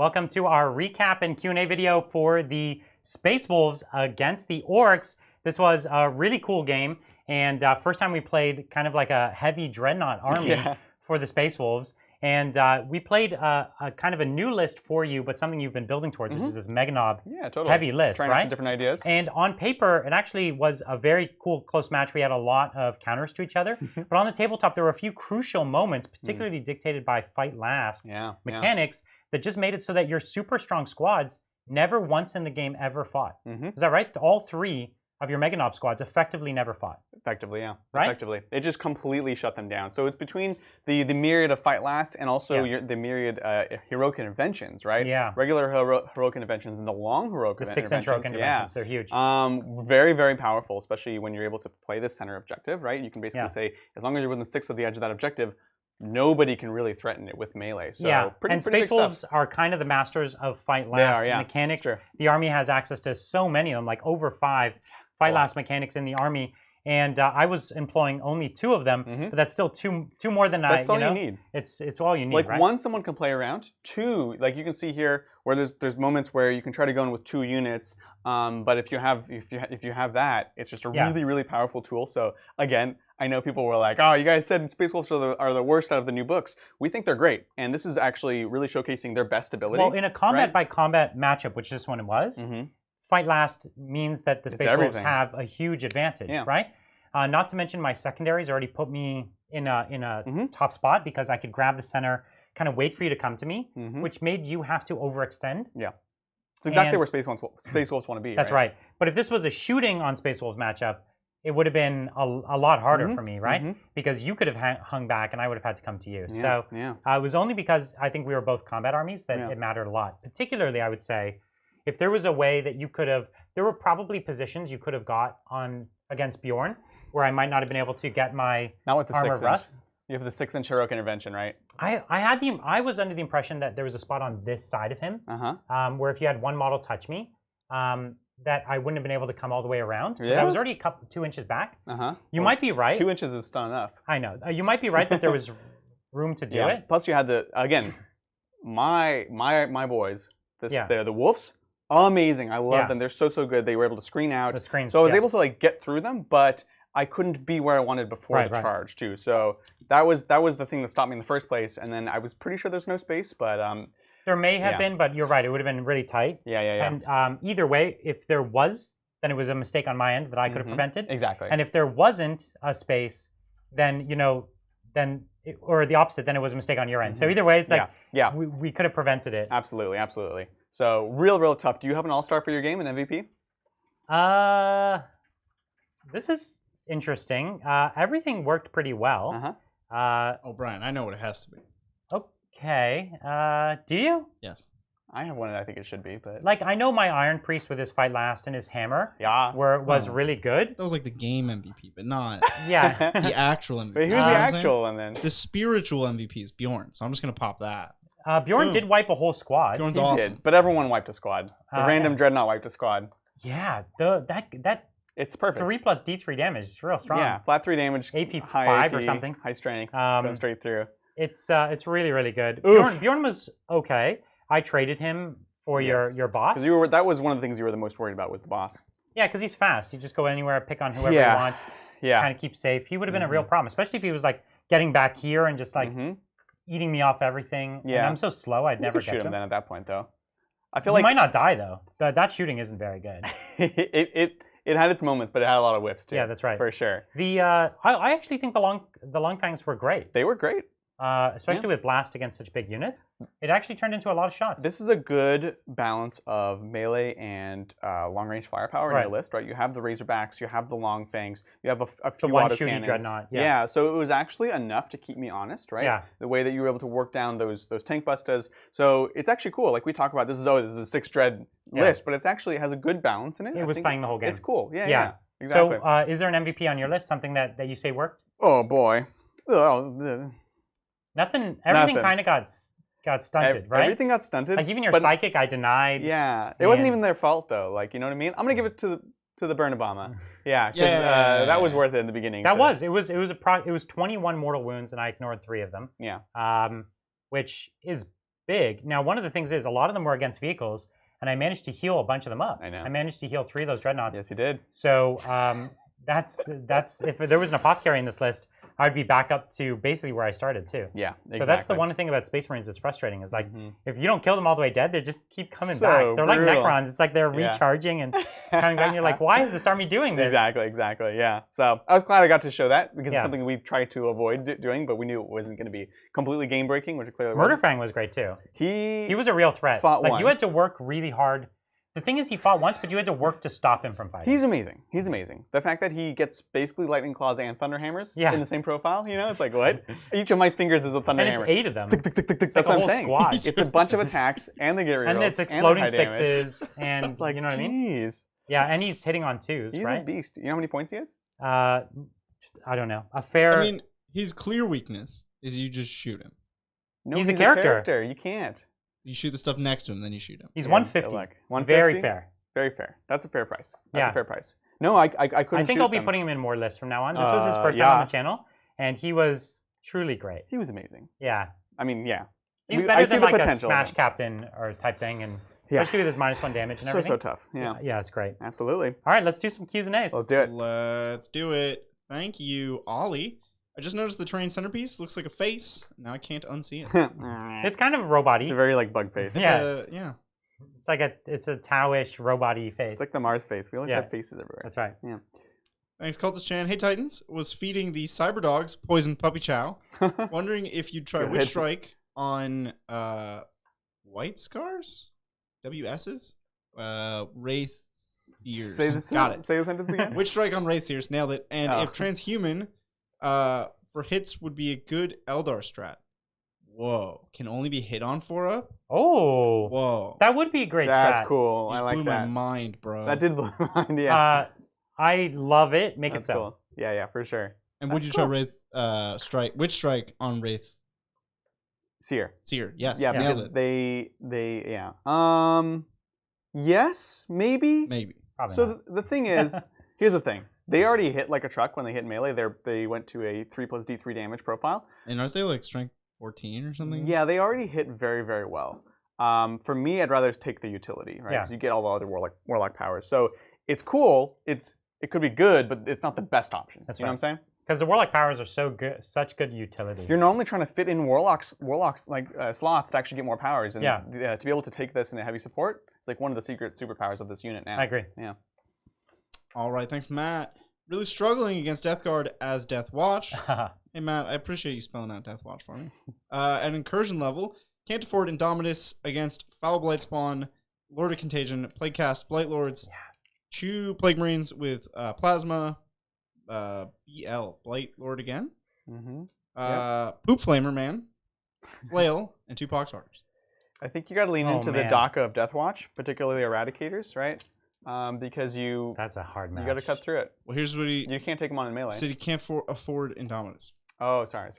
Welcome to our recap and Q&A video for the Space Wolves against the Orks. This was a really cool game, and first time we played kind of like a heavy Dreadnought army for the Space Wolves. And we played a kind of a new list for you, but something you've been building towards, which is this Meganob heavy list, Trying out some different ideas. And on paper, it actually was a very cool, close match. We had a lot of counters to each other. But on the tabletop, there were a few crucial moments, particularly dictated by fight last mechanics, that just made it so that your super strong squads never once in the game ever fought. Is that right? All three of your Meganob squads effectively never fought. Effectively, yeah. Right? Effectively. It just completely shut them down. So it's between the myriad of fight last and also the myriad heroic interventions, right? Yeah. Regular heroic interventions and the long heroic interventions. The 6-inch heroic interventions, they're huge. Very, very powerful, especially when you're able to play this center objective, right? You can basically say, as long as you're within 6 of the edge of that objective, nobody can really threaten it with melee. So pretty Space Wolves are kind of the masters of fight last mechanics. The army has access to so many of them, like over 5 fight last mechanics in the army. And I was employing only 2 of them, but that's still two more than That's all you need. It's all you need, like right? 1, someone can play around. 2, like you can see here, where there's moments where you can try to go in with 2 units, but if you have that, it's just a really powerful tool. So again, I know people were like, "Oh, you guys said Space Wolves are the worst out of the new books." We think they're great, and this is actually really showcasing their best ability. Well, in a combat by combat matchup, which this one was. Fight last means that the Space Wolves have a huge advantage, right? Not to mention my secondaries already put me in a top spot because I could grab the center, kind of wait for you to come to me, which made you have to overextend. Yeah, it's exactly where Space Wolves want to be. That's right. But if this was a shooting on Space Wolves matchup, it would have been a lot harder for me, right? Because you could have hung back and I would have had to come to you. So it was only because I think we were both combat armies that it mattered a lot. Particularly, I would say, if there was a way that you could have, there were probably positions you could have got on against Bjorn where I might not have been able to get my not with the armor 6-inch. rust. You have the 6-inch heroic intervention, right? I was under the impression that there was a spot on this side of him where if you had one model touch me, that I wouldn't have been able to come all the way around because I was already 2 inches back. You might be right. 2 inches is still enough. I know. You might be right that there was room to do it. Plus, you had again, my boys. They're the Wolves. Amazing. I love them. They're so good. They were able to screen out. So I was able to like get through them, but I couldn't be where I wanted before the charge too. So that was the thing that stopped me in the first place. And then I was pretty sure there's no space, but there may have been, but you're right. It would have been really tight. And either way, if there was, then it was a mistake on my end that I could have prevented. Exactly. And if there wasn't a space, then or the opposite, then it was a mistake on your end. So either way, it's like we could have prevented it. Absolutely, absolutely. So real tough. Do you have an all-star for your game, an MVP? This is interesting. Everything worked pretty well. Oh, Brian, I know what it has to be. Okay. Do you? Yes. I have one that I think it should be, but like I know my Iron Priest with his fight last and his hammer was really good. That was like the game MVP, but not the actual MVP. But who's the actual one then? The spiritual MVP is Bjorn, so I'm just gonna pop that. Bjorn did wipe a whole squad. Bjorn's awesome. Did, but everyone wiped a squad. The random Dreadnought wiped a squad. Yeah, it's perfect. 3 plus D3 damage is real strong. Yeah, flat 3 damage, AP high 5 AP, or something. high strength, going straight through. It's really good. Bjorn was okay. I traded him for your boss. That was one of the things you were the most worried about was the boss. Yeah, because he's fast. You just go anywhere, pick on whoever he wants. Kind of keep safe. He would have been a real problem, especially if he was like getting back here and just like eating me off everything. Yeah. And I'm so slow, I'd never get shoot him him. Then at that point, though. I feel he like might not die though. That shooting isn't very good. It had its moments, but it had a lot of whips too. Yeah, that's right. For sure. I actually think the long fangs were great. They were great. Especially with blast against such big units. It actually turned into a lot of shots. This is a good balance of melee and long-range firepower in your list, right? You have the Razorbacks, you have the Long Fangs, you have a few autocannons. Dreadnought. Yeah, so it was actually enough to keep me honest, right? Yeah. The way that you were able to work down those tank bustas. So it's actually cool. Like we talk about, this is a 6 dread list, but it actually has a good balance in it. It was playing the whole game. It's cool. Yeah. Exactly. So is there an MVP on your list? Something that you say worked? Oh boy. Nothing. Everything kind of got stunted, right? Everything got stunted. Like even your psychic, I denied. Yeah, it wasn't even their fault though. Like you know what I mean? I'm gonna give it to the Burn Obama. Yeah, that was worth it in the beginning. That was. It was 21 mortal wounds, and I ignored 3 of them. Yeah. Which is big. Now, one of the things is a lot of them were against vehicles, and I managed to heal a bunch of them up. I know. I managed to heal 3 of those dreadnoughts. Yes, you did. So that's if there was an apothecary in this list, I'd be back up to basically where I started too. Yeah, exactly. So that's the one thing about Space Marines that's frustrating is like if you don't kill them all the way dead, they just keep coming back. They're like Necrons. It's like they're recharging and coming back. And you're like, why is this army doing this? Exactly. Yeah. So I was glad I got to show that because it's something we've tried to avoid doing, but we knew it wasn't going to be completely game breaking, which it clearly Murder wasn't. Fang was great too. He was a real threat. Fought like you had to work really hard. The thing is, he fought once, but you had to work to stop him from fighting. He's amazing. He's amazing. The fact that he gets basically lightning claws and thunder hammers in the same profile, you know, it's like, what? Each of my fingers is a thunder hammer. And it's 8 of them. That's what I'm saying. Squad. It's a bunch of attacks, and they get rerolls. And it's exploding 6s, and like, you know what I mean? Jeez. Yeah, and he's hitting on 2s, He's right? a beast. You know how many points he has? I don't know. A fair... I mean, his clear weakness is you just shoot him. No, he's a character. You can't. You shoot the stuff next to him, then you shoot him. He's 150. 150. Very fair. Very fair. That's a fair price. That's a fair price. No, I couldn't I think I'll be putting him in more lists from now on. This was his first time on the channel, and he was truly great. He was amazing. Yeah. I mean, yeah. He's better than like a Smash Captain or type thing, and especially with his -1 damage and everything. So tough. Yeah. Yeah, it's great. Absolutely. All right, let's do some Qs and As. Let's do it. Let's do it. Thank you, Ollie. I just noticed the terrain centerpiece looks like a face. Now I can't unsee it. It's kind of robot-y. It's a very like bug face. Yeah. It's like it's a Tau-ish robot-y face. It's like the Mars face. We always have faces everywhere. That's right. Yeah. Thanks, Cultist Chan. Hey, Titans. Was feeding the cyber dogs poison puppy chow. Wondering if you'd try Witch Strike on White Scars? WSs? Wraith Seers. Got it. Say the sentence again. Witch Strike on Wraith Seers. Nailed it. And if Transhuman for hits would be a good Eldar strat. Whoa. Can only be hit on 4-up? Oh. Whoa. That would be a great strat. That's cool. I like that. Blew my mind, bro. That did blow my mind, yeah. I love it. Make it so. Cool. Yeah, for sure. And would you try Wraith Strike? Witch Strike on Wraith? Seer. Yes. Yeah, because yes, maybe. Maybe. Probably so not. the thing is, here's the thing. They already hit like a truck when they hit melee. They went to a 3+D3 damage profile. And aren't they like strength 14 or something? Yeah, they already hit very, very well. For me, I'd rather take the utility, right? Because you get all the other warlock powers. So it's cool. It could be good, but it's not the best option. That's you know what I'm saying? Because the warlock powers are so good, such good utility. You're normally trying to fit in warlocks like slots to actually get more powers, and to be able to take this in a heavy support, it's like one of the secret superpowers of this unit now. I agree. Yeah. All right, thanks, Matt. Really struggling against Death Guard as Death Watch. Hey, Matt, I appreciate you spelling out Death Watch for me. At incursion level, can't afford Indomitus against Foul Blight Spawn, Lord of Contagion, Plague Cast, Blight Lords, 2 Plague Marines with Plasma, BL, Blight Lord again, Poop Flamer Man, Flail, and 2 Poxharders. I think you got to lean into the DACA of Death Watch, particularly Eradicators, right? Because that's a hard match. You got to cut through it. Well, here's what you can't take him on in melee. Said he can't afford Indomitus. Oh, sorry.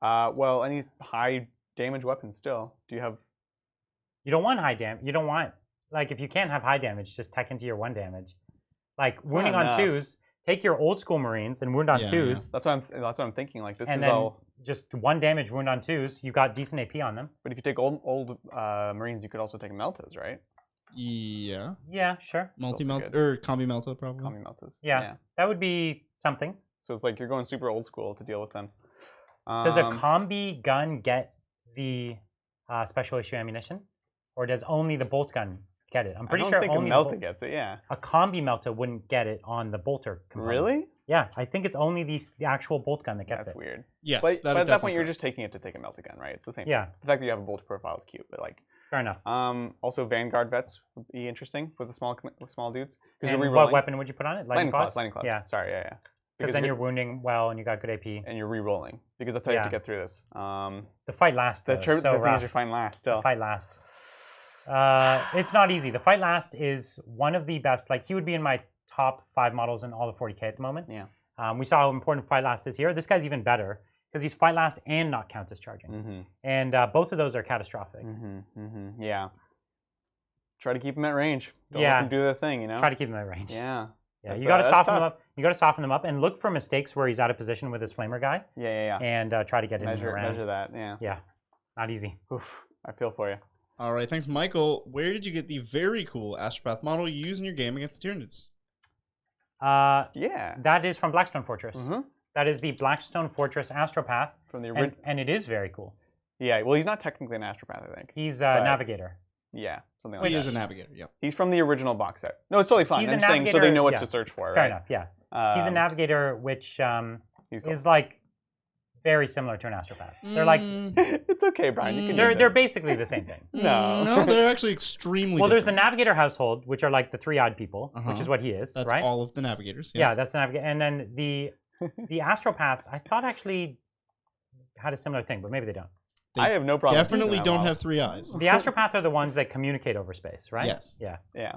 Well, any high damage weapons still? Do you have? You don't want high damage. You don't want if you can't have high damage, just tech into your 1 damage. Like wounding on 2s. Take your old school Marines and wound on 2s. Yeah. That's what I'm thinking. Like this and is then all just 1 damage wound on 2s. You got decent AP on them. But if you take old Marines, you could also take Meltas, right? Yeah. Yeah, sure. Multi-Melta or Combi Melta, probably. Combi Meltas. Yeah, that would be something. So it's like you're going super old school to deal with them. Does a combi gun get the special issue ammunition, or does only the bolt gun get it? I'm pretty sure only a Melta gets it. Yeah. A combi Melta wouldn't get it on the bolter component. Really? Yeah, I think it's only the actual bolt gun that gets That's it. weird. Yes, but at that point, you're just taking it to take a Melta gun, right? It's the same. Yeah. The fact that you have a bolter profile is cute, but like. Fair enough. Also, Vanguard vets would be interesting with the small dudes. And what weapon would you put on it? Lightning claws. Lightning claws. Yeah. Sorry. Yeah. Because then you're wounding well and you got good AP. And you're re-rolling because that's how you have to get through this. The fight lasts. The thing is you're fighting last still. The fight last. It's not easy. The fight last is one of the best. Like he would be in my top 5 models in all of 40K at the moment. Yeah. We saw how important fight last is here. This guy's even better because he's fight last and not count as charging. And both of those are catastrophic. Yeah. Try to keep him at range. Don't let them do their thing, you know? Try to keep him at range. Yeah. Yeah, you got to soften them up. You got to soften them up and look for mistakes where he's out of position with his flamer guy. Yeah. And try to get in and around. Measure that. Yeah. Yeah. Not easy. Oof. I feel for you. All right, thanks, Michael. Where did you get the very cool Astropath model you use in your game against the Tyranids? Yeah. That is from Blackstone Fortress. That is the Blackstone Fortress Astropath, from the original, and it is very cool. Yeah, well, he's not technically an Astropath, I think. He's a Navigator. Yeah, something like that. He is a Navigator, yep. He's from the original box set. No, it's totally fine. He's I'm a saying Navigator, so they know what to search for, right? Fair enough, yeah. He's a Navigator, which cool. is like very similar to an Astropath. They're like... It's okay, Brian. You can they're basically the same thing. No, they're actually extremely Well, there's the different. Navigator household, which are like the three-odd people, which is what he is, That's right? all of the Navigators. Yeah, that's the Navigator. And then the Astropaths, I thought actually had a similar thing, but maybe they don't. I have no problem. Definitely don't have 3 eyes. The Astropath are the ones that communicate over space, right? Yes. Yeah. Yeah.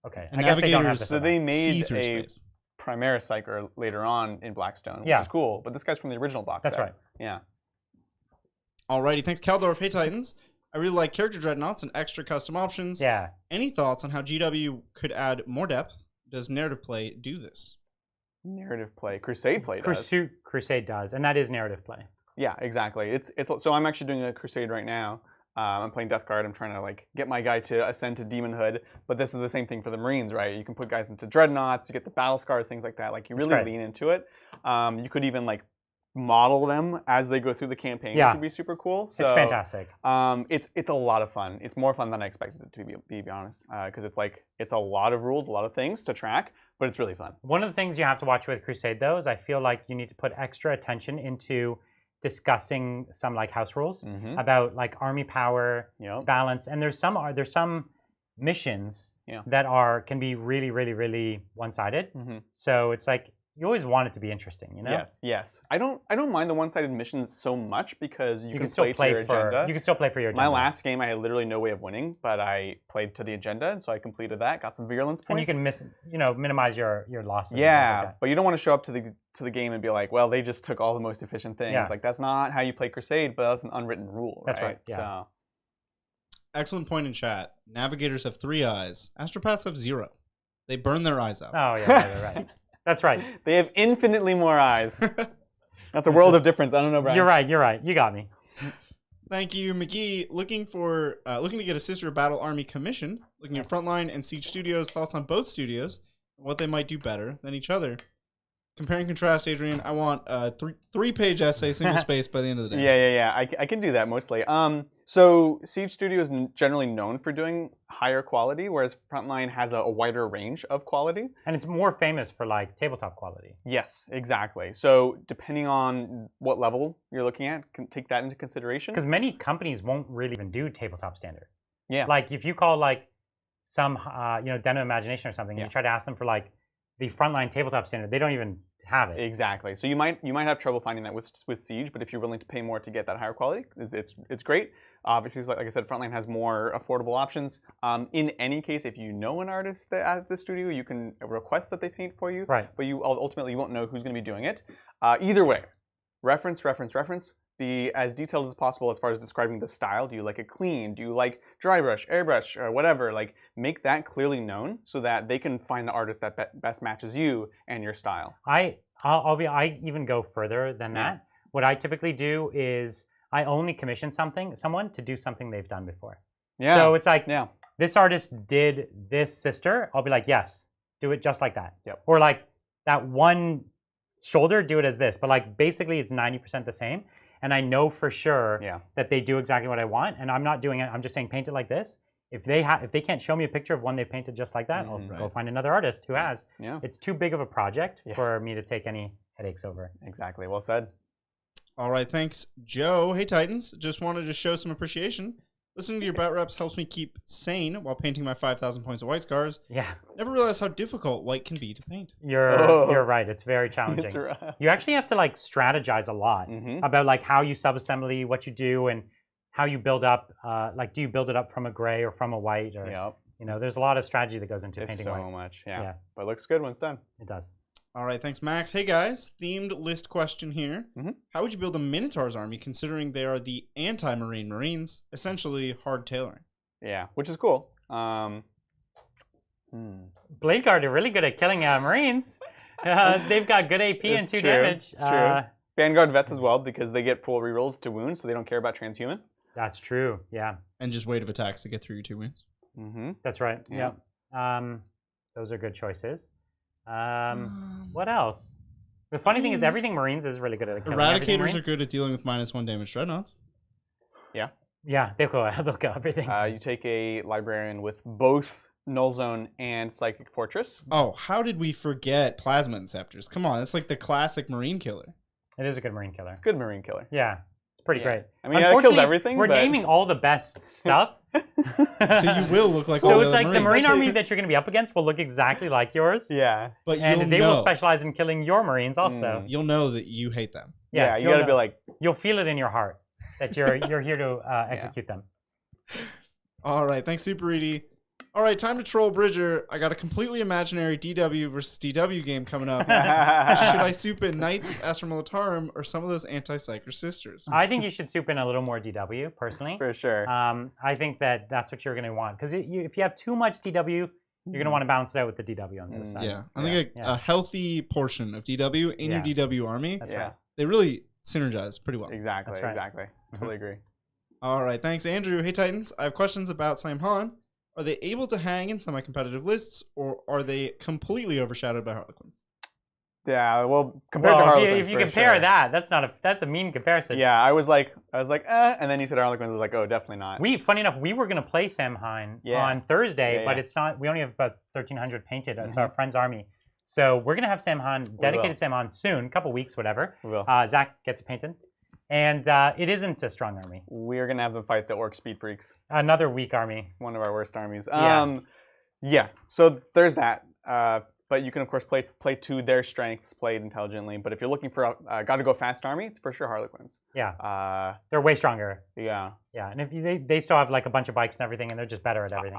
Okay. And I guess they don't have Navigators, this. So they made see-through a space. Primaris Psyker later on in Blackstone, which is cool. But this guy's from the original box That's set. right. Yeah. Alrighty, thanks, Kaldorf. Hey, Titans. I really like character dreadnoughts and extra custom options. Yeah. Any thoughts on how GW could add more depth? Does narrative play do this? Narrative play. Crusade play does. Crusade does, and that is narrative play. Yeah, exactly. It's so I'm actually doing a Crusade right now. I'm playing Death Guard. I'm trying to like get my guy to ascend to Demonhood, but this is the same thing for the Marines, right? You can put guys into Dreadnoughts, you get the battle scars, things like that. Like you really lean into it. You could even like model them as they go through the campaign, which would be super cool. So, it's fantastic. It's a lot of fun. It's more fun than I expected it to be honest, because it's a lot of rules, a lot of things to track, but it's really fun. One of the things you have to watch with Crusade, though, is I feel like you need to put extra attention into discussing some like house rules about like army power, balance, and there's some missions that can be really, really, really one-sided. So it's like you always want it to be interesting, you know? Yes, yes. I don't mind the one-sided missions so much because you can still play to your agenda. You can still play for your agenda. My last game, I had literally no way of winning, but I played to the agenda, and so I completed that, got some virulence points. And you can minimize your losses. Yeah, like but you don't want to show up to the game and be like, well, they just took all the most efficient things. Yeah. Like that's not how you play Crusade, but that's an unwritten rule, right? That's right. Yeah. So. Excellent point in chat. Navigators have 3 eyes. Astropaths have 0. They burn their eyes out. Oh yeah, right. That's right. They have infinitely more eyes. That's a world of difference. I don't know, Brian. You're right. You got me. Thank you, McGee. Looking to get a Sister Battle Army commission. Looking at Frontline and Siege Studios. Thoughts on both studios, what they might do better than each other. Compare and contrast, Adrian. I want a 3-page essay, single space by the end of the day. Yeah. I can do that mostly. So Siege Studio is generally known for doing higher quality, whereas Frontline has a wider range of quality. And it's more famous for like tabletop quality. Yes, exactly. So depending on what level you're looking at, can take that into consideration. Because many companies won't really even do tabletop standard. Yeah. Like if you call like some Den of Imagination or something, and you try to ask them for like the Frontline tabletop standard, they don't even have it. Exactly. So you might have trouble finding that with Siege, but if you're willing to pay more to get that higher quality, it's great. Obviously, like I said, Frontline has more affordable options. In any case, if you know an artist at the studio, you can request that they paint for you. Right. But you ultimately won't know who's going to be doing it. Either way, reference. Be as detailed as possible as far as describing the style. Do you like it clean? Do you like dry brush, airbrush, or whatever? Like, make that clearly known so that they can find the artist that best matches you and your style. I even go further than that. What I typically do is I only commission someone to do something they've done before. Yeah. So it's like, this artist did this sister. I'll be like, yes, do it just like that. Yep. Or like that one shoulder, do it as this. But like basically it's 90% the same. And I know for sure that they do exactly what I want, and I'm not doing it. I'm just saying paint it like this. If they can't show me a picture of one they painted just like that, I'll go find another artist who has. Yeah. It's too big of a project for me to take any headaches over. Exactly. Well said. All right. Thanks, Joe. Hey, Titans. Just wanted to show some appreciation. Listening to your bat reps helps me keep sane while painting my 5,000 points of white scars. Yeah. Never realized how difficult white can be to paint. You're right. It's very challenging. It's rough. You actually have to like strategize a lot about like how you subassembly, what you do, and how you build up. Like, do you build it up from a gray or from a white? Or there's a lot of strategy that goes into painting white. So much. Yeah. But it looks good when it's done. It does. All right, thanks, Max. Hey, guys, themed list question here. How would you build a Minotaur's army, considering they are the anti-Marine Marines, essentially hard tailoring? Yeah, which is cool. Blade Guard are really good at killing Marines. They've got good AP and 2 damage. It's true. Vanguard vets as well, because they get full rerolls to wounds, so they don't care about transhuman. That's true, yeah. and just weight of attacks to get through your 2 wounds. That's right. Yeah. Those are good choices. What else? The funny thing is, everything Marines is really good at killing. Eradicators are good at dealing with -1 damage dreadnoughts. Yeah. Yeah, they'll go everything. You take a librarian with both Null Zone and Psychic Fortress. Oh, how did we forget Plasma Inceptors? Come on, that's like the classic Marine killer. It is a good Marine killer. It's a good Marine killer. Yeah, it's pretty great. I mean, it kills everything. We're naming all the best stuff. So you will look like. So it's like the Marine army that you're going to be up against will look exactly like yours. Yeah, but and they will specialize in killing your Marines also. You'll know that you hate them. Yes, you got to be like. You'll feel it in your heart that you're here to execute them. All right, thanks, Super Edie. All right, time to troll Bridger. I got a completely imaginary DW versus DW game coming up. Should I soup in Knights, Astra Militarum, or some of those anti-Psyker sisters? I think you should soup in a little more DW, personally. For sure. I think that's what you're going to want. Because if you have too much DW, you're going to want to balance it out with the DW on the other side. Yeah, I think a healthy portion of DW in your DW army, that's right. They really synergize pretty well. Exactly, right. exactly. Totally agree. All right, thanks, Andrew. Hey, Titans. I have questions about Samhan. Are they able to hang in semi-competitive lists, or are they completely overshadowed by Harlequins? Yeah, well, compared to Harlequins, if you compare that, that's a mean comparison. Yeah, I was like, and then you said Harlequins. I was like, oh, definitely not. Funny enough, we were gonna play Samhain on Thursday, but it's not. We only have about 1,300 painted. It's our friend's army, so we're gonna have Samhain, dedicated Samhain soon, a couple weeks, whatever. We will. Zach gets it painted. And it isn't a strong army. We're going to have them fight the Orc Speed Freaks. Another weak army. One of our worst armies. Yeah, so there's that. But you can, of course, play to their strengths, play it intelligently. But if you're looking for a gotta-go-fast army, it's for sure Harlequins. Yeah. They're way stronger. Yeah. Yeah, and if they still have like a bunch of bikes and everything, and they're just better at everything.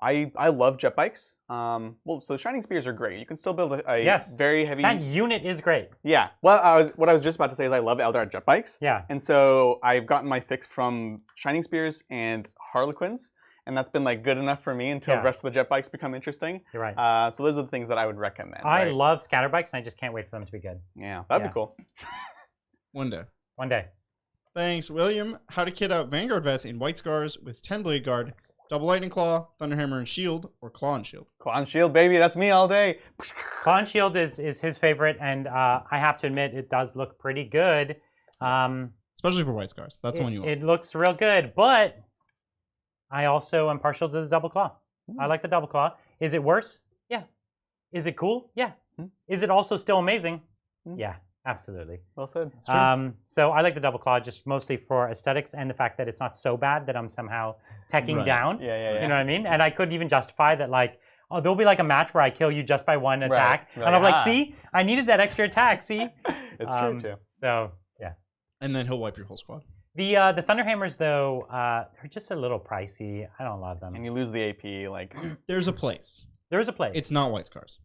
I love jet bikes. Well, so Shining Spears are great. You can still build a very heavy. That unit is great. Yeah. Well, what I was just about to say is I love Eldar jet bikes. Yeah. And so I've gotten my fix from Shining Spears and Harlequins, and that's been like good enough for me until the rest of the jet bikes become interesting. You're right. So those are the things that I would recommend. I love scatter bikes, and I just can't wait for them to be good. Yeah, that'd be cool. One day. One day. Thanks, William. How to kit out Vanguard vets in White Scars with 10 Blade Guard, Double Lightning Claw, Thunderhammer and Shield, or Claw and Shield? Claw and Shield, baby. That's me all day. Claw and Shield is his favorite, and I have to admit, it does look pretty good. Especially for White Scars. That's the one you want. It looks real good, but I also am partial to the Double Claw. I like the Double Claw. Is it worse? Yeah. Is it cool? Yeah. Is it also still amazing? Yeah. Absolutely. Well said. So I like the Double Claw just mostly for aesthetics and the fact that it's not so bad that I'm somehow teching down. Yeah. You know what I mean? And I could even justify that, like, oh, there'll be like a match where I kill you just by one attack. Right. And I'm like, see? I needed that extra attack, see? It's true, too. So, yeah. And then he'll wipe your whole squad. The Thunderhammers, though, they're just a little pricey. I don't love them. And you lose the AP, like... There's a place. There's a place. It's not White Scars.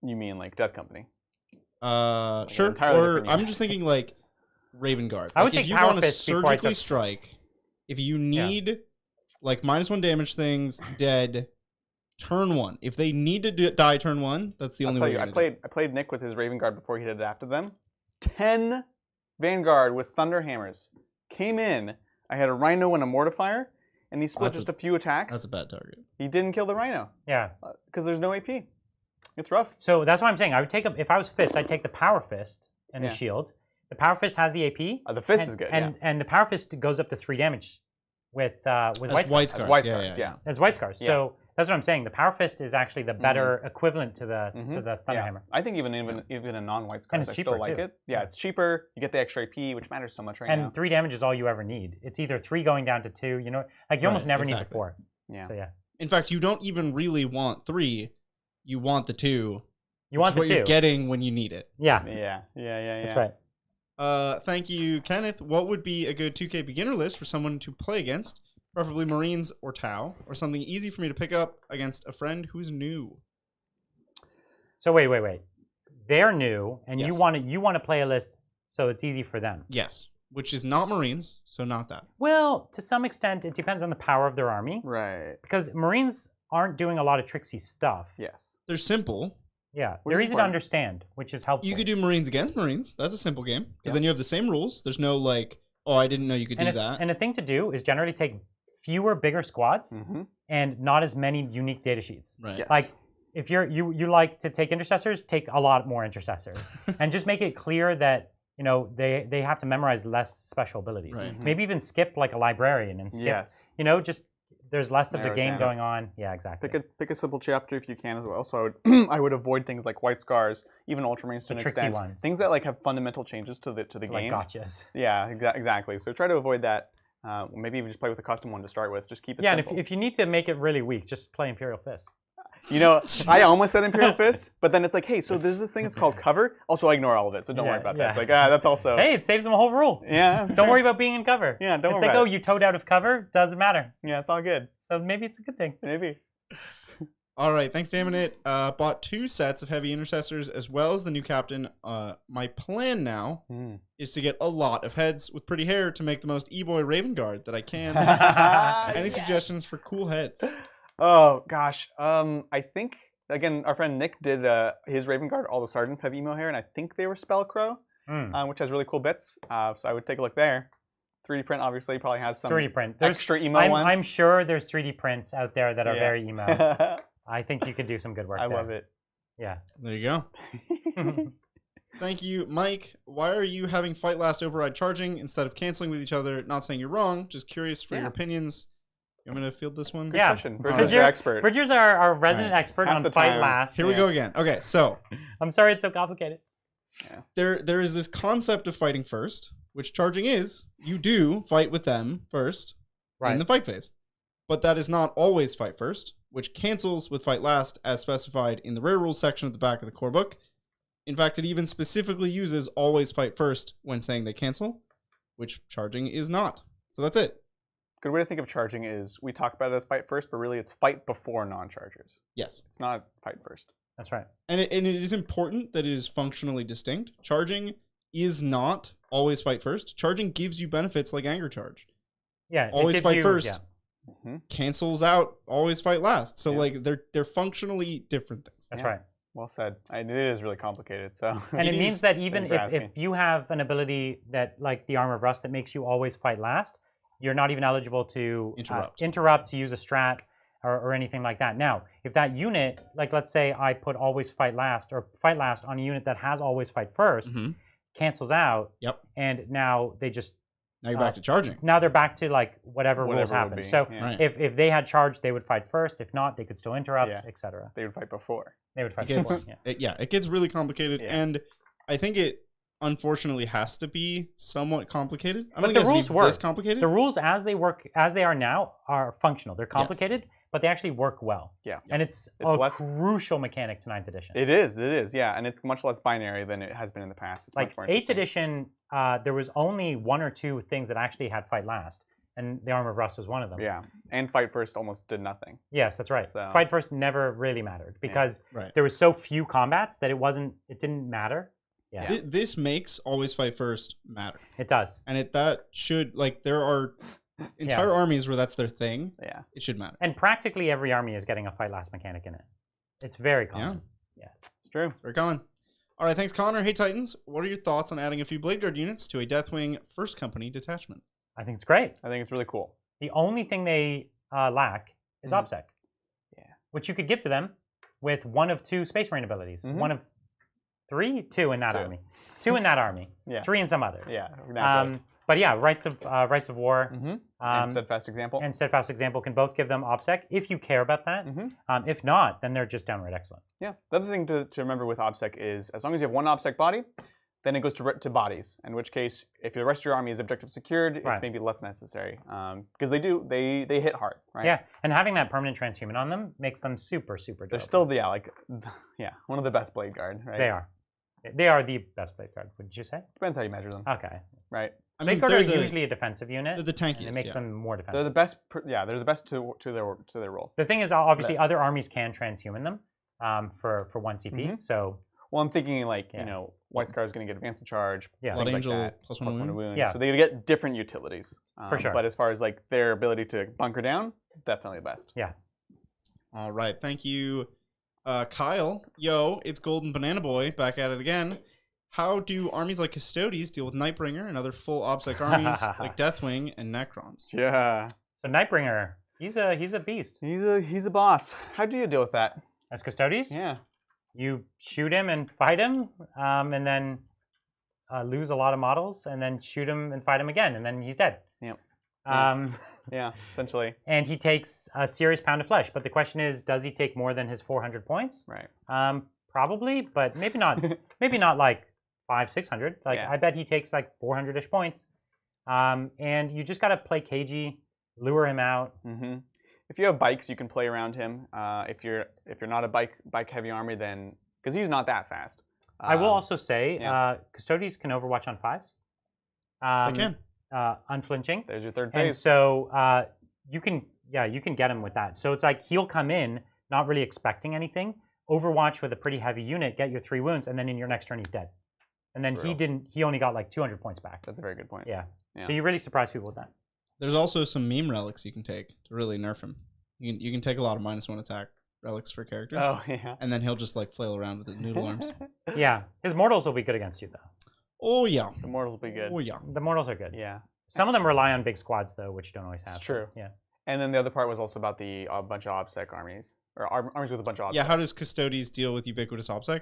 You mean, like, Death Company? Sure. Or I'm just thinking like Raven Guard. I would take if you Power want to Fist before surgically strike, if you need like -1 damage things dead turn 1. If they need to die turn 1, that's the only way. I played Nick with his Raven Guard before he did it after them. 10 Vanguard with Thunderhammers came in. I had a Rhino and a Mortifier, and he split just a few attacks. That's a bad target. He didn't kill the Rhino. Yeah. Because there's no AP. It's rough. So that's what I'm saying. I would take if I was Fist, I'd take the Power Fist and the Shield. The Power Fist has the AP. The Fist is good. And the Power Fist goes up to 3 damage with White Scars. White Scars, yeah. As White Scars. So that's what I'm saying. The Power Fist is actually the better equivalent to the Thunderhammer. Yeah. I think even a non-White Scars, I still like it. Yeah, it's cheaper. You get the extra AP, which matters so much right now. And 3 damage is all you ever need. It's either 3 going down to 2. You know, like you almost never need the 4. Yeah. So yeah. In fact, you don't even really want 3. You want the 2. You want the 2. What you're getting when you need it. Yeah. Yeah. That's right. Thank you, Kenneth. What would be a good 2K beginner list for someone to play against? Preferably Marines or Tau, or something easy for me to pick up against a friend who's new. So wait. They're new, and you want to play a list so it's easy for them. Yes, which is not Marines, so not that. Well, to some extent, it depends on the power of their army. Right. Because Marines aren't doing a lot of tricksy stuff. Yes. They're simple. Yeah, they're easy to understand, which is helpful. You could do Marines against Marines. That's a simple game. Because then you have the same rules. There's no, like, Oh, I didn't know you could do that. And a thing to do is generally take fewer bigger squads and not as many unique data sheets. Right. Yes. Like if you like to take intercessors, take a lot more intercessors, and just make it clear that they have to memorize less special abilities. Right. Maybe even skip like a librarian and skip. Just there's less of the game going on. Yeah, exactly. Pick a simple chapter if you can as well. So I would avoid things like White Scars, even Ultramarines to an extent. Ones. Things that like have fundamental changes to the game. Like gotchas. Yeah, exactly. So try to avoid that. Maybe even just play with a custom one to start with. Just keep it simple. And if you need to make it really weak, just play Imperial Fist. I almost said Imperial Fist, but then it's like, hey, so there's this thing that's called cover. Also, I ignore all of it, so don't worry about that. It's like, that's also... Hey, it saves them a whole rule. Yeah. Don't worry about being in cover. Yeah, don't worry It's like, about it. you towed out of cover. Doesn't matter. Yeah, it's all good. So maybe it's a good thing. Maybe. All right, thanks, Damonit. Bought 2 sets of heavy intercessors as well as the new captain. My plan now is to get a lot of heads with pretty hair to make the most e-boy Raven Guard that I can. Any suggestions for cool heads? Oh, gosh. I think... Again, our friend Nick did his Raven Guard. All the sergeants have emo hair, and I think they were Spellcrow, which has really cool bits. So I would take a look there. 3D print obviously probably has some 3D print. extra emo ones. I'm sure there's 3D prints out there that are very emo. I think you could do some good work there. I love it. Yeah. There you go. Thank you, Mike. Why are you having Fight Last override charging instead of canceling with each other? Not saying you're wrong, just curious for your opinions. You want me to field this one? Good question. Bridger's your expert. Bridger's our resident expert on Fight Last. Here we go again. Okay, so I'm sorry it's so complicated. Yeah. There is this concept of fighting first, which charging is. You do fight with them first in the fight phase. But that is not always fight first, which cancels with fight last as specified in the rare rules section at the back of the core book. In fact, it even specifically uses always fight first when saying they cancel, which charging is not. So that's it. Good way to think of charging is we talk about it as fight first, but really it's fight before non-chargers. Yes. It's not fight first. That's right. And it is important that it is functionally distinct. Charging is not always fight first. Charging gives you benefits like anger charge. Yeah. Always fight first. Cancels out always fight last. So like they're functionally different things. That's right. Well said. It is really complicated. So and it means that even if you have an ability that like the Armor of Rust that makes you always fight last, you're not even eligible to interrupt to use a strat or anything like that. Now, if that unit, like let's say I put always fight last or fight last on a unit that has always fight first, cancels out, and now they just now you're back to charging. Now they're back to like whatever rules happen. So if they had charged, they would fight first. If not, they could still interrupt, etc. They would fight before. They would fight before. It gets really complicated, and I think it unfortunately has to be somewhat complicated. I don't think the rules work this complicated. The rules as they are now are functional. They're complicated, but they actually work well. Yeah. And it's a crucial mechanic to 9th edition. It is, yeah. And it's much less binary than it has been in the past. It's like 8th edition, there was only 1 or 2 things that actually had fight last. And the Armor of Rust was one of them. Yeah. And fight first almost did nothing. Yes, that's right. So, fight first never really mattered because there was so few combats that it didn't matter. Yeah. This makes always fight first matter. It does. And that should, like, there are entire armies where that's their thing. Yeah. It should matter. And practically every army is getting a fight last mechanic in it. It's very common. Yeah. It's true. It's very common. All right, thanks, Connor. Hey, Titans. What are your thoughts on adding a few Blade Guard units to a Deathwing First Company detachment? I think it's great. I think it's really cool. The only thing they lack is OBSEC. Yeah. Which you could give to them with 1 of 2 Space Marine abilities. 1 of 3? 2 in that army. 2 in that army. 3 in some others. Yeah, exactly. But yeah, Rights of War and Steadfast Example can both give them OBSEC if you care about that. If not, then they're just downright excellent. Yeah. The other thing to remember with OBSEC is as long as you have 1 OBSEC body, then it goes to bodies. In which case, if the rest of your army is objective secured, it's maybe less necessary because they hit hard, right? Yeah, and having that permanent transhuman on them makes them super durable. They're still one of the best Blade Guard, right? They are. They are the best Blade Guard. Would you say? Depends how you measure them. Okay. Right. I mean, Blade Guard are usually a defensive unit. They're the tankiest. And it makes them more defensive. They're the best. They're the best to their role. The thing is, obviously, other armies can transhuman them for 1 CP. So. Well, I'm thinking like White Scar is going to get advanced charge. Yeah. Blood Angel like plus one wound. Yeah. So they get different utilities. For sure. But as far as like their ability to bunker down, definitely the best. Yeah. All right. Thank you, Kyle. Yo, it's Golden Banana Boy back at it again. How do armies like Custodes deal with Nightbringer and other full OBSEC armies like Deathwing and Necrons? Yeah. So Nightbringer, he's a beast. He's a boss. How do you deal with that? As Custodes? Yeah. You shoot him and fight him, and then lose a lot of models, and then shoot him and fight him again, and then he's dead. Yep. Yeah, essentially. And he takes a serious pound of flesh. But the question is, does he take more than his 400 points? Right. Probably, but maybe not. Maybe not like 500-600. Like I bet he takes like 400-ish points. And you just gotta play cagey, lure him out. Mm-hmm. If you have bikes, you can play around him. If you're not a bike heavy army, then because he's not that fast. I will also say, Custodes can Overwatch on 5s. They can. Unflinching. There's your third And phase. so you can get him with that. So it's like he'll come in not really expecting anything, Overwatch with a pretty heavy unit, get your 3 wounds, and then in your next turn he's dead. And then he only got like 200 points back. That's a very good point. Yeah. So you really surprise people with that. There's also some meme relics you can take to really nerf him. You can take a lot of -1 attack relics for characters. Oh yeah. And then he'll just like flail around with his noodle arms. Yeah. His mortals will be good against you though. Oh yeah. The mortals will be good. Oh yeah. The mortals are good. Yeah. Some of them rely on big squads though, which you don't always have. It's true. Yeah. And then the other part was also about the bunch of OBSEC armies. Or armies with a bunch of OBSEC. Yeah, how does Custodes deal with ubiquitous OBSEC?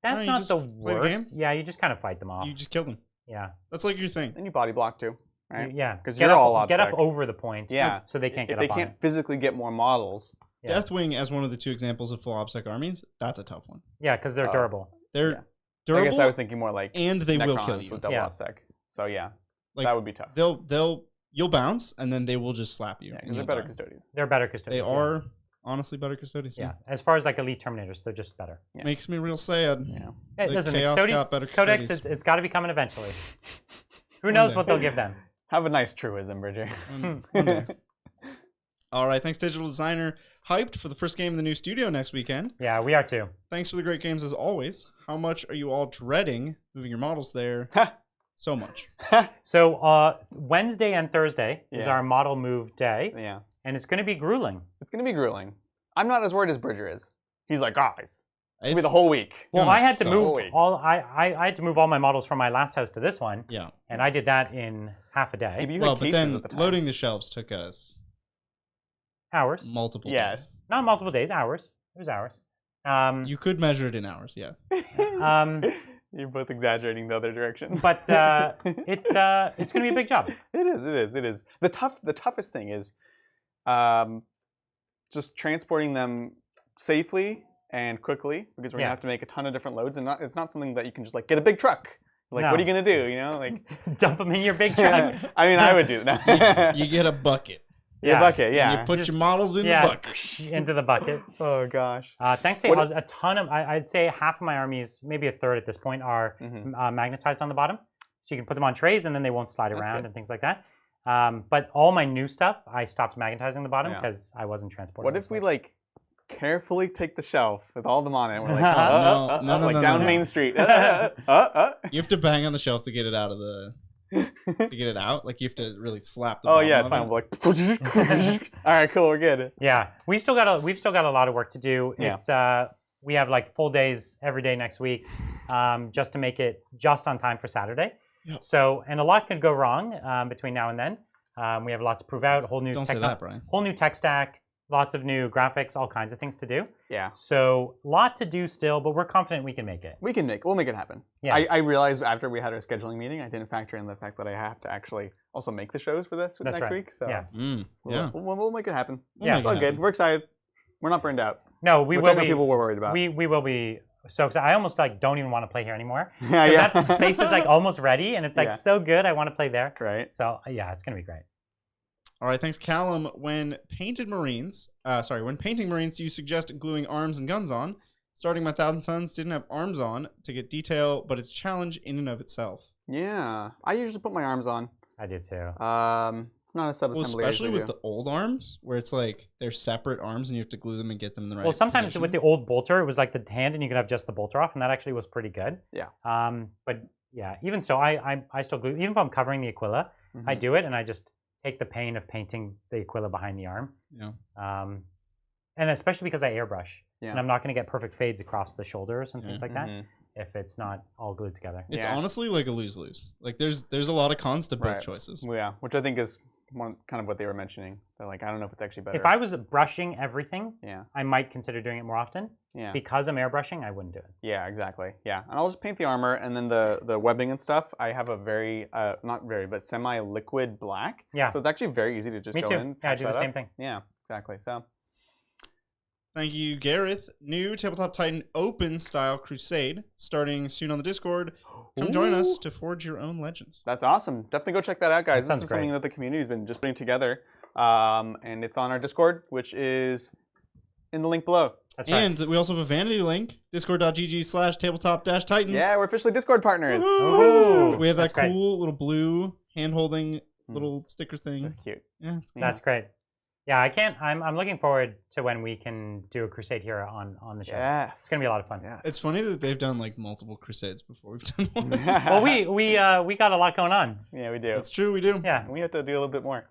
That's you not just the play the worst. game? Yeah, you just kind of fight them off. You just kill them. Yeah. That's like your thing. And you body block too, right? Yeah. Because Get you're up, all get up OBSEC. over the point. Yeah. So they can't get If they up on can't it. physically get more models. Yeah. Deathwing as one of the 2 examples of full OBSEC armies, that's a tough one. Yeah, because they're durable. They're durable. I guess I was thinking more like and they will Necrons kill you. with double OBSEC. So yeah, Like, that would be tough. You'll bounce and then they will just slap you. Yeah, and because they're you'll better die. custodians. They're better custodians. They are honestly better custodians. Yeah. As far as like elite terminators, they're just better. Yeah. Makes me real sad. Yeah. Hey, Like listen, Chaos Codex, got better Codex custodians. it's got to be coming eventually. Who One knows day. what they'll give them? Have a nice truism, Bridger. One day. All right, thanks, Digital Designer. Hyped for the first game in the new studio next weekend. Yeah, we are too. Thanks for the great games as always. How much are you all dreading moving your models there? So much. So Wednesday and Thursday is Yeah. our model move day, Yeah. and it's going to be grueling. It's going to be grueling. I'm not as worried as Bridger is. He's like, guys, it's going to be It's- the whole week. Well, I had to so move weak. I had to move all my models from my last house to this one, Yeah. and I did that in half a day. Maybe you Well, had but cases then at the time. loading the shelves took us Hours. multiple Yes. days. Not multiple days, hours. It was hours. You could measure it in hours, yes. You're both exaggerating the other direction. But it's going to be a big job. It is. The toughest thing is just transporting them safely and quickly, because we're gonna have to make a ton of different loads, and it's not something that you can just like get a big truck. Like, what are you gonna do? You know, like dump them in your big truck. I mean, I would do that. You get a bucket. Yeah, bucket. Yeah. And you put Just- your models in the bucket. into the bucket. Oh gosh. Thanks to a ton of, I'd say half of my armies, maybe a third at this point, are magnetized on the bottom. So you can put them on trays and then they won't slide around good. and things like that. But all my new stuff, I stopped magnetizing the bottom because I wasn't transporting. What if we like carefully take the shelf with all them on it? And we're like, No, like no, down no. Main Street. You have to bang on the shelf to get it out of the. To get it out, like you have to really slap the. Oh bottom yeah, of fine. it. We're like, all right, cool, we're good. Yeah, we've still got a lot of work to do. Yeah. It's we have like full days every day next week, just to make it just on time for Saturday. Yep. So, and a lot could go wrong between now and then. We have a lot to prove out. A whole new Don't say that, Brian. whole new tech stack, lots of new graphics, all kinds of things to do. Yeah. So, lot to do still, but we're confident we can make it. We'll make it happen. Yeah. I realized after we had our scheduling meeting, I didn't factor in the fact that I have to actually also make the shows for this That's next right. week. So Yeah. Yeah. we'll make it happen. Yeah. It's all good. We're excited. We're not burned out. No, we Which will I know be. people were worried about. We will be so excited. I almost like don't even want to play here anymore. yeah, yeah. That space is like almost ready, and it's like Yeah. so good. I want to play there. Right. So yeah, it's gonna be great. All right, thanks, Callum. When painting Marines, do you suggest gluing arms and guns on? Starting my Thousand Suns didn't have arms on to get detail, but it's a challenge in and of itself. Yeah. I usually put my arms on. I did too. It's not a sub-assembly. Well, especially I with usually the old arms, where it's like they're separate arms and you have to glue them and get them in the right Well, sometimes position. with the old bolter, it was like the hand, and you could have just the bolter off, and that actually was pretty good. Yeah. But yeah, even so, I still glue. Even if I'm covering the Aquila, Mm-hmm. I do it, and I just take the pain of painting the Aquila behind the arm. Yeah. And especially because I airbrush, Yeah. and I'm not going to get perfect fades across the shoulders and things like that. Mhm. if it's not all glued together. It's honestly like a lose-lose. Like there's a lot of cons to both choices. Well, yeah, which I think is kind of what they were mentioning. They're like, I don't know if it's actually better. If I was brushing everything, yeah, I might consider doing it more often. Yeah. Because I'm airbrushing, I wouldn't do it. Yeah, exactly. Yeah, and I'll just paint the armor, and then the webbing and stuff. I have a very not very, but semi-liquid black. Yeah. So it's actually very easy to just go in. Yeah, I do the same thing. Yeah, exactly. So. Thank you, Gareth. New Tabletop Titan Open Style Crusade starting soon on the Discord. Come join us to forge your own legends. That's awesome. Definitely go check that out, guys. This is great. Something that the community's been just putting together, and it's on our Discord, which is in the link below. That's right. And we also have a vanity link, discord.gg/tabletop-titans. Yeah, we're officially Discord partners. Woohoo! We have that cool little blue hand-holding little sticker thing. That's cute. Yeah, it's cool. That's great. Yeah, I can't. I'm looking forward to when we can do a crusade here on the show. Yes. It's gonna be a lot of fun. Yes. It's funny that they've done like multiple crusades before we've done one. Well, we got a lot going on. Yeah, we do. That's true, we do. Yeah. We have to do a little bit more.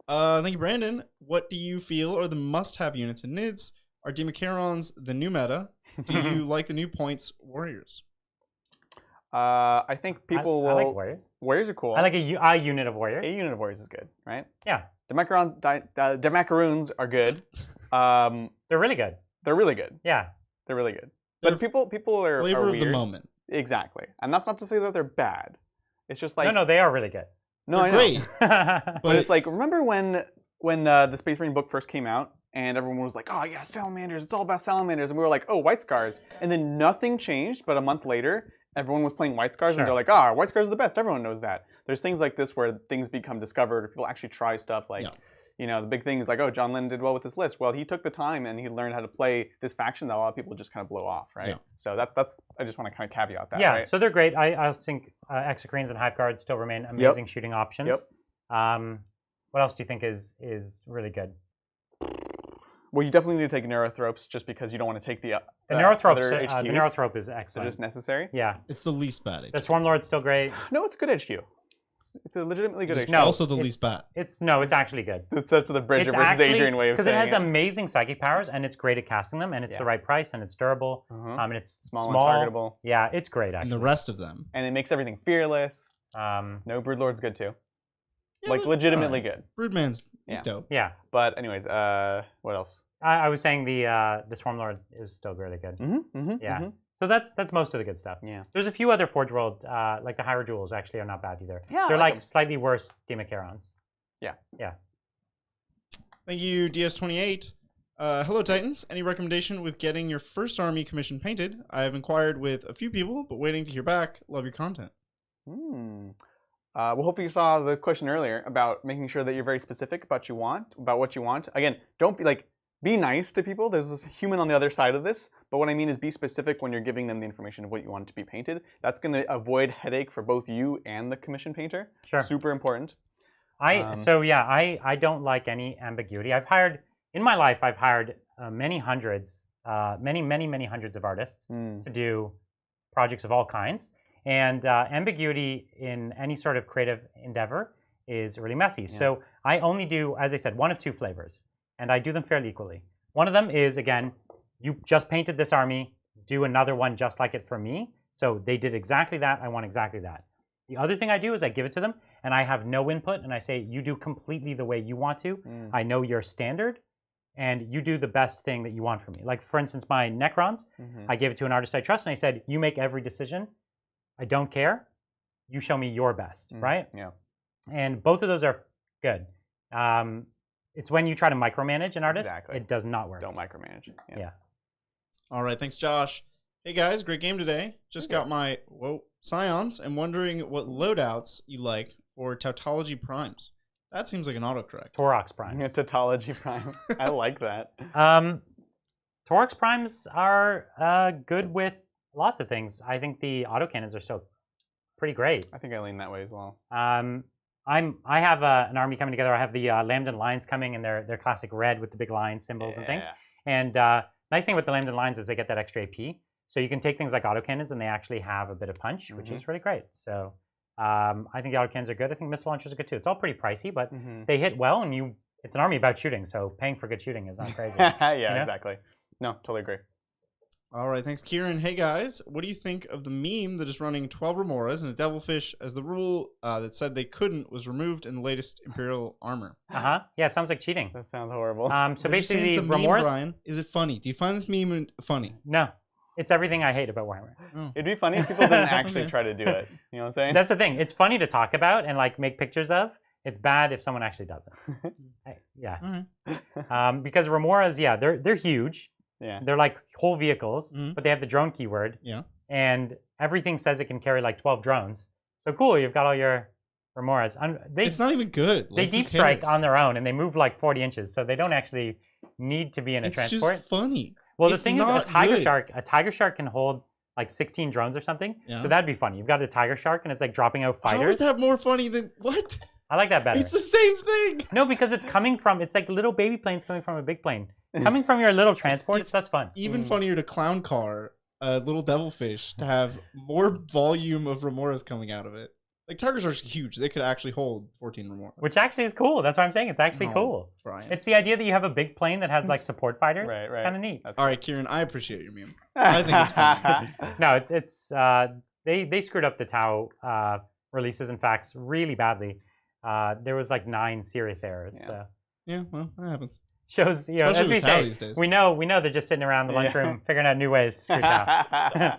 Thank you, Brandon. What do you feel are the must-have units in NIDS? Are Demacarons the new meta? Do you like the new points warriors? I think people will. I like warriors. Warriors are cool. I like a unit of warriors. A unit of warriors is good, right? Yeah. Demacaroons are good. They're really good. They're really good. Yeah. They're really good. But people are flavor are of the moment. Exactly, and that's not to say that they're bad. It's just like no, they are really good. No, they're I know. Great. But it's like, remember when the Space Marine book first came out, and everyone was like, oh yeah, salamanders, it's all about salamanders, and we were like, oh, White Scars, and then nothing changed, but a month later, everyone was playing White Scars, and they're like, White Scars are the best, everyone knows that. There's things like this where things become discovered, or people actually try stuff, like, you know, the big thing is like, oh, John Lennon did well with this list. Well, he took the time, and he learned how to play this faction that a lot of people just kind of blow off, right? Yeah. So that's, I just want to kind of caveat that, Yeah, right? so they're great. I think Exocrines and Hive Guards still remain amazing shooting options. Yep. What else do you think is really good? Well, you definitely need to take Neurothropes just because you don't want to take the Neurothropes. other HQs. The Neurothrope is excellent. They're just necessary. Yeah. It's the least bad HQ. The Swarmlord's still great. No, it's a good HQ. It's a legitimately good HQ. No, also the least bad. It's actually good. It's such the Bridger versus Adrian way of saying it. Because it has amazing psychic powers, and it's great at casting them, and it's the right price, and it's durable, and it's small and targetable. Yeah, it's great, actually. And the rest of them. And it makes everything fearless. No, Broodlord's good too. Yeah, like legitimately good. Broodman's dope. Yeah. But anyways, what else? I was saying the Swarmlord is still really good. Yeah. So that's most of the good stuff. Yeah. There's a few other Forge World, like the Hyrule Jewels actually are not bad either. Yeah. They're like slightly worse Demacarons. Yeah. Yeah. Thank you, DS28. Hello, Titans. Any recommendation with getting your first army commission painted? I have inquired with a few people, but waiting to hear back. Love your content. Well, hopefully you saw the question earlier about making sure that you're very specific about what you want. Again, don't be like, be nice to people. There's this human on the other side of this. But what I mean is be specific when you're giving them the information of what you want to be painted. That's going to avoid headache for both you and the commission painter. Sure. Super important. I don't like any ambiguity. In my life, I've hired many hundreds of artists to do projects of all kinds. And ambiguity in any sort of creative endeavor is really messy. Yeah. So I only do, as I said, one of two flavors. And I do them fairly equally. One of them is, again, you just painted this army, do another one just like it for me. So they did exactly that, I want exactly that. The other thing I do is I give it to them, and I have no input, and I say, you do completely the way you want to. I know your standard, and you do the best thing that you want from me. Like, for instance, my Necrons, I gave it to an artist I trust, and I said, you make every decision. I don't care. You show me your best, right? Yeah. And both of those are good. It's when you try to micromanage an artist, it does not work. Don't micromanage. Yeah. All right, thanks, Josh. Hey guys, great game today. Just got my Scions and wondering what loadouts you like for Tautology Primes. That seems like an autocorrect. Taurox Primes. Yeah, Tautology Prime. I like that. Taurox Primes are good with lots of things. I think the autocannons are still pretty great. I think I lean that way as well. I have an army coming together. I have the Lambdan Lions coming, and they're classic red with the big lion symbols and things. And nice thing with the Lambdan Lions is they get that extra AP. So you can take things like autocannons, and they actually have a bit of punch, which is really great. So I think the autocannons are good. I think missile launchers are good too. It's all pretty pricey, but they hit well, and it's an army about shooting. So paying for good shooting is not crazy. Yeah, exactly. No, totally agree. All right, thanks, Kieran. Hey, guys, what do you think of the meme that is running 12 Remoras and a Devilfish as the rule that said they couldn't was removed in the latest Imperial armor? Yeah, it sounds like cheating. That sounds horrible. So basically, it's a Remoras. meme, Brian. Is it funny? Do you find this meme funny? No, it's everything I hate about Warhammer. Oh. It'd be funny if people didn't actually try to do it. You know what I'm saying? That's the thing. It's funny to talk about and like make pictures of. It's bad if someone actually does it. Yeah. Because Remoras, they're huge. Yeah. They're like whole vehicles, but they have the drone keyword. Yeah. And everything says it can carry like 12 drones. So cool, you've got all your Remoras. It's not even good. They deep strike on their own, and they move like 40 inches, so they don't actually need to be in a transport. It's just funny. Well, the thing is, a tiger shark can hold like 16 drones or something. Yeah. So that'd be funny. You've got a tiger shark, and it's like dropping out fighters. How is that more funny than what? I like that better. It's the same thing. No, because it's like little baby planes coming from a big plane. Coming from your little transport, that's fun. Even funnier to clown car a little devilfish to have more volume of Remoras coming out of it. Like tiger sharks are huge. They could actually hold 14 Remoras. Which actually is cool. That's what I'm saying. It's actually cool. Brian. It's the idea that you have a big plane that has like support fighters. Right. It's kind of neat. All right, Kieran, I appreciate your meme. I think it's funny. No, it's they screwed up the Tau releases and facts really badly. There was like 9 serious errors. Yeah. So. Yeah, well, that happens. Shows, you know, as we say, these days. we know they're just sitting around the lunchroom figuring out new ways to screw Tau.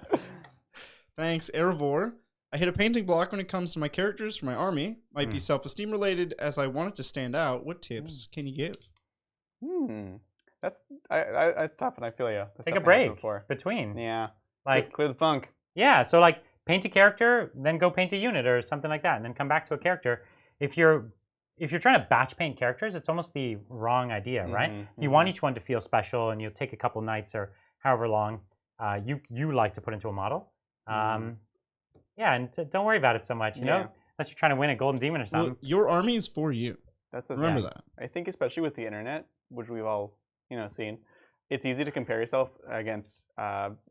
Thanks, Eravor. I hit a painting block when it comes to my characters for my army. Might be self-esteem related as I want it to stand out. What tips can you give? That's tough, and I feel you. That's Take a break between. Yeah. Like clear the funk. Yeah, so like paint a character, then go paint a unit or something like that, and then come back to a character. If you're trying to batch paint characters, it's almost the wrong idea, right? You want each one to feel special, and you'll take a couple nights or however long you like to put into a model. Yeah, and don't worry about it so much, you know, unless you're trying to win a golden demon or something. Well, your army is for you. Remember that. I think especially with the internet, which we've all seen, it's easy to compare yourself against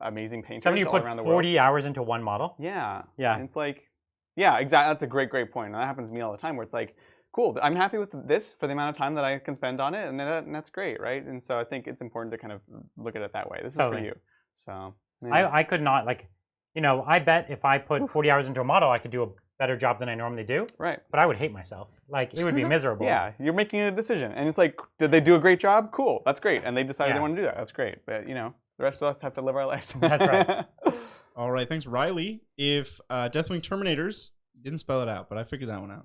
amazing painters all around the world. 40 hours into one model. Yeah. And it's like, yeah, exactly. That's a great point. And that happens to me all the time where it's like, cool, I'm happy with this for the amount of time that I can spend on it, and that's great, right? And so I think it's important to kind of look at it that way. This is for you. So I could not, like, I bet if I put 40 hours into a model, I could do a better job than I normally do. Right. But I would hate myself. Like, it would be miserable. Yeah, you're making a decision. And it's like, did they do a great job? Cool, that's great. And they decided they want to do that. That's great. But, the rest of us have to live our lives. That's right. All right, thanks, Riley. If Deathwing Terminators, didn't spell it out, but I figured that one out,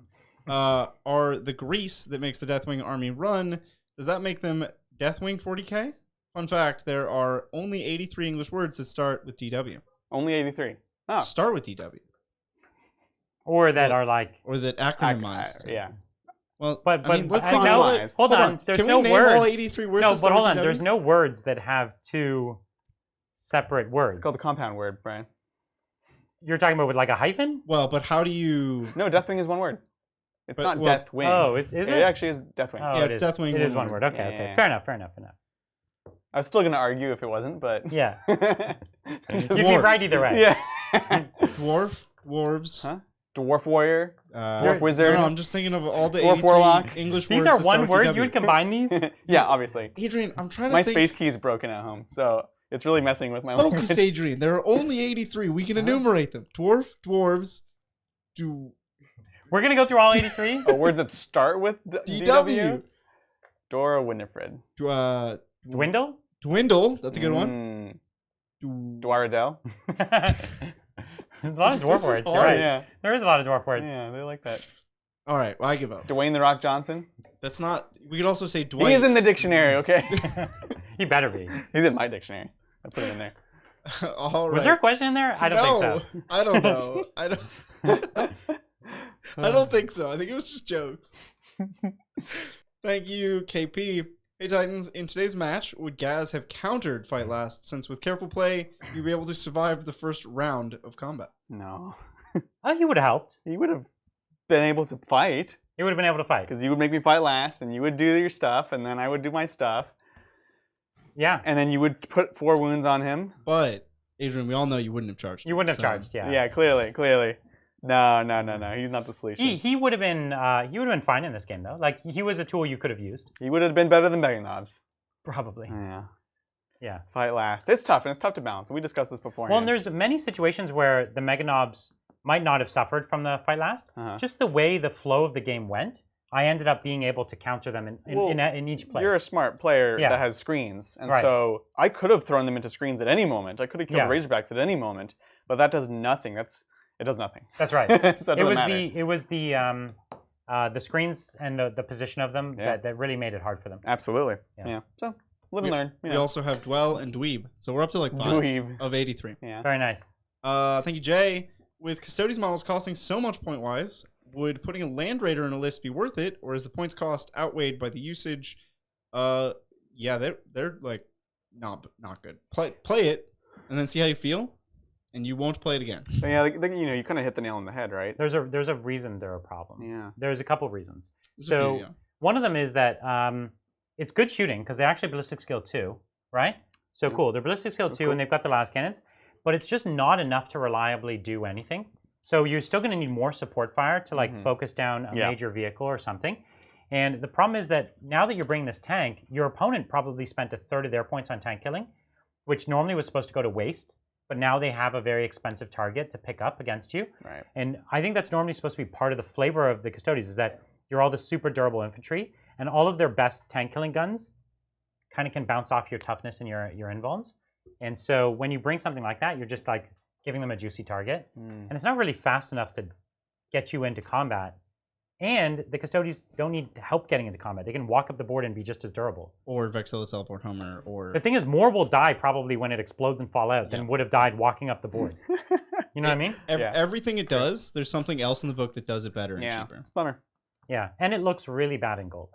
are the grease that makes the Deathwing army run, does that make them Deathwing 40k? Fun fact, there are only 83 English words that start with DW. Only 83. Oh. Start with DW. Or that are like... Or that acronymized. Yeah. Well, but I mean, let's hold on. There's Can no we name words. all 83 words No, that but hold start on. with There's DW? no words that have 2 separate words. It's called the compound word, Brian. You're talking about with like a hyphen? Well, but how do you... No, Deathwing is one word. It's not Deathwing. Oh, is it? It actually is Deathwing. Yeah, it's Deathwing. It is one word. Okay. Fair enough. I was still going to argue if it wasn't, but... Yeah. You'd be right either way. Yeah. Dwarves. Huh? Dwarf warrior. Dwarf wizard. No, I'm just thinking of all the Dwarf 83 warlock. English These words. These are one word? You would combine these? Yeah, obviously. Adrian, I'm trying to think... My space key is broken at home, so it's really messing with my language. Focus, Adrian. There are only 83. We can enumerate them. Dwarves, We're going to go through all 83? Words that start with DW. Dora Winifred. Dwindle? Dwindle. That's a good one. Dwaradel. There's a lot of dwarf words. Right. Yeah. There is a lot of dwarf words. Yeah, they like that. All right, well, I give up. Dwayne the Rock Johnson. That's not... We could also say Dwight. He is in the dictionary, okay? He better be. He's in my dictionary. I put it in there. All right. Was there a question in there? I don't think so. I don't know. I don't think so. I think it was just jokes. Thank you, KP. Hey Titans, in today's match, would Gaz have countered Fight Last, since with careful play, you'd be able to survive the first round of combat? No. Oh, he would have helped. He would have been able to fight. He would have been able to fight. Because you would make me fight last, and you would do your stuff, and then I would do my stuff. Yeah. And then you would put 4 wounds on him. But, Adrian, we all know you wouldn't have charged. You wouldn't have charged, yeah. Yeah, clearly. No. He's not the solution. He would have been fine in this game though. Like he was a tool you could have used. He would have been better than Beganovs. Probably. Yeah. Yeah. Fight last. It's tough, and it's tough to balance. We discussed this before. Well, and there's many situations where the Mega Knobs might not have suffered from the fight last. Just the way the flow of the game went, I ended up being able to counter them in each place. You're a smart player that has screens, and so I could have thrown them into screens at any moment. I could have killed Razorbacks at any moment, but that does nothing. It does nothing. That's right. So it was the screens and the position of them that really made it hard for them. Absolutely. Yeah. So live and learn. We also have Dwell and Dweeb, so we're up to like 5 of 83. Yeah. Very nice. Thank you, Jay. With Custodes models costing so much point-wise, would putting a Land Raider in a list be worth it, or is the points cost outweighed by the usage? Yeah, they're like not good. Play it, and then see how you feel, and you won't play it again. So yeah, you kind of hit the nail on the head, right? There's a reason they're a problem. Yeah. There's a couple of reasons. So one of them is that it's good shooting because they actually ballistic skill 2, right? So cool. They're ballistic skill 2, and they've got the last cannons, but it's just not enough to reliably do anything. So you're still going to need more support fire to like focus down a major vehicle or something. And the problem is that now that you're bringing this tank, your opponent probably spent a third of their points on tank killing, which normally was supposed to go to waste. But now they have a very expensive target to pick up against you. Right. And I think that's normally supposed to be part of the flavor of the Custodes is that you're all the super durable infantry, and all of their best tank killing guns kind of can bounce off your toughness and your invulns. And so when you bring something like that, you're just like giving them a juicy target. And it's not really fast enough to get you into combat. And the Custodes don't need help getting into combat. They can walk up the board and be just as durable. Or Vexilla Teleport Homer, or... The thing is, more will die probably when it explodes and fall out than would have died walking up the board. You know what I mean? Everything it does, there's something else in the book that does it better and cheaper. It's a bummer. Yeah, and it looks really bad in gold.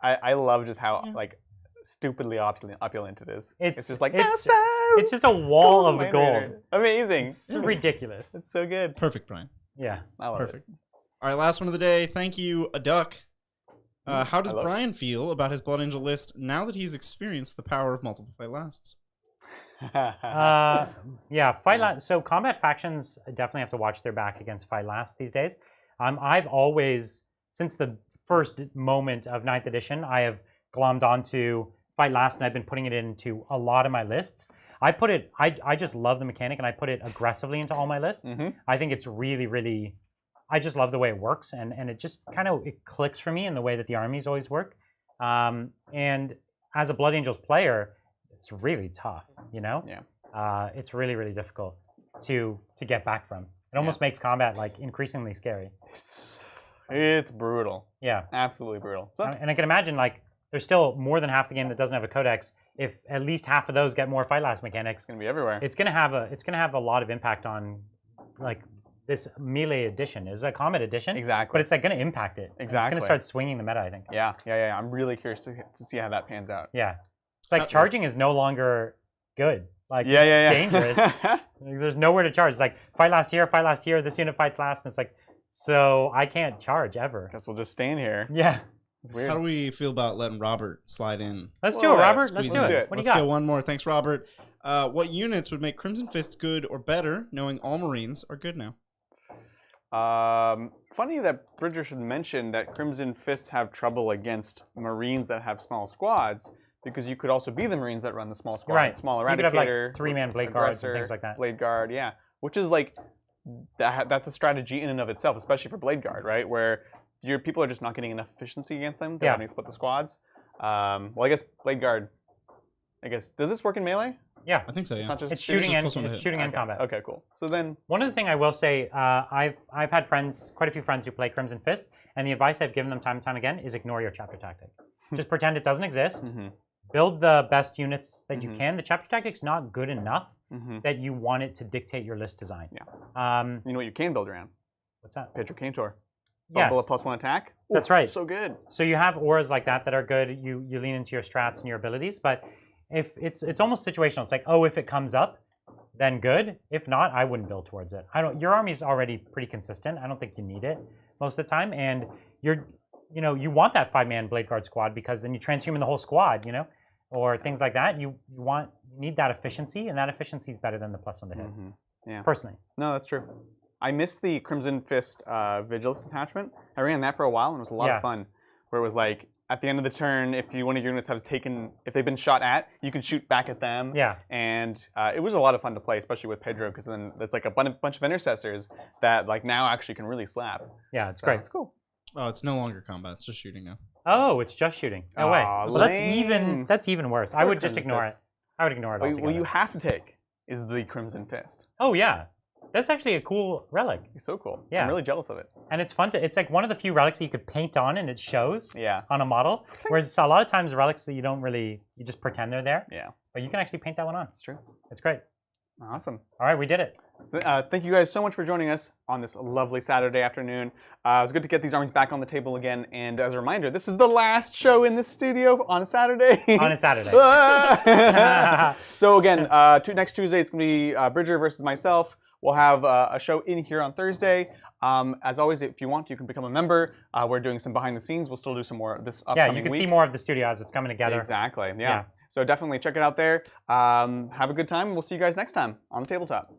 I love just how like stupidly opulent it is. It's just like it's just a wall of gold. Amazing. It's ridiculous. It's so good. Perfect, Brian. Yeah, I love it. All right, last one of the day. Thank you, a duck. How does Brian feel about his Blood Angel list now that he's experienced the power of multiple fight lasts? Yeah, fight last. So combat factions definitely have to watch their back against fight last these days. I've always, since the first moment of 9th edition, I have glommed onto fight last, and I've been putting it into a lot of my lists. I just love the mechanic, and I put it aggressively into all my lists. I think it's really, really, I just love the way it works, and it just kind of clicks for me in the way that the armies always work. And as a Blood Angels player, it's really tough, you know? Yeah. It's really, really difficult to get back from. It almost makes combat like increasingly scary. It's brutal. Yeah. Absolutely brutal. So, and I can imagine like there's still more than half the game that doesn't have a codex. If at least half of those get more fight last mechanics, it's gonna be everywhere. It's gonna have a lot of impact on like this melee edition. Is a combat edition. Exactly. But it's like gonna impact it. Exactly. It's gonna start swinging the meta, I think. Yeah. I'm really curious to see how that pans out. Yeah. It's like charging is no longer good. Like it's dangerous. There's nowhere to charge. It's like fight last here, this unit fights last, and it's like, so I can't charge ever. Guess we'll just stand here. Yeah. Weird. How do we feel about letting Robert slide in? Let's do it, Robert. Let's do it. Let's go one more. Thanks, Robert. What units would make Crimson Fists good or better, knowing all Marines are good now? Funny that Bridger should mention that Crimson Fists have trouble against Marines that have small squads, because you could also be the Marines that run the small squad. Right. Small Eradicator. You could have like 3-man Blade Guards and things like that. Blade Guard, yeah. Which is like, that's a strategy in and of itself, especially for Blade Guard, right? Where your people are just not getting enough efficiency against them. They're having to split the squads. Well, I guess Blade Guard, does this work in melee? Yeah. I think so, yeah. It's shooting and combat. Okay, cool. So then... One other thing I will say, I've had quite a few friends who play Crimson Fist, and the advice I've given them time and time again is ignore your chapter tactic. Just pretend it doesn't exist. Build the best units that you can. The chapter tactic's not good enough that you want it to dictate your list design. Yeah. You know what you can build around? What's that? Pedro Cantor. Yes. Double a +1 attack. Ooh, that's right. So good. So you have auras like that are good. You lean into your strats and your abilities, but if it's almost situational. It's like, oh, if it comes up, then good. If not, I wouldn't build towards it. Your army's already pretty consistent. I don't think you need it most of the time, and you want that 5-man Blade Guard squad because then you transhuman the whole squad, or things like that. You need that efficiency, and that efficiency is better than the +1 to hit. Yeah. Personally. No, that's true. I missed the Crimson Fist Vigilance detachment. I ran that for a while, and it was a lot of fun. Where it was like, at the end of the turn, if one of your units if they've been shot at, you can shoot back at them. Yeah. And it was a lot of fun to play, especially with Pedro, because then it's like a bunch of intercessors that like now actually can really slap. Yeah, it's great. It's cool. Oh, it's no longer combat. It's just shooting now. Oh, it's just shooting. No way. So that's even worse. I would just ignore it. I would ignore it altogether. What you have to take is the Crimson Fist. Oh yeah. That's actually a cool relic. It's so cool. Yeah. I'm really jealous of it. And it's fun it's like one of the few relics that you could paint on and it shows Yeah. on a model. Whereas a lot of times relics that you just pretend they're there. Yeah. But you can actually paint that one on. It's true. It's great. Awesome. All right, we did it. So, thank you guys so much for joining us on this lovely Saturday afternoon. It was good to get these armies back on the table again. And as a reminder, this is the last show in this studio on a Saturday. On a Saturday. So again, next Tuesday it's going to be Bridger versus myself. We'll have a show in here on Thursday. As always, if you want, you can become a member. We're doing some behind the scenes. We'll still do some more this upcoming week. Yeah, you can see more of the studio as it's coming together. Exactly, yeah. So definitely check it out there. Have a good time, and we'll see you guys next time on the Tabletop.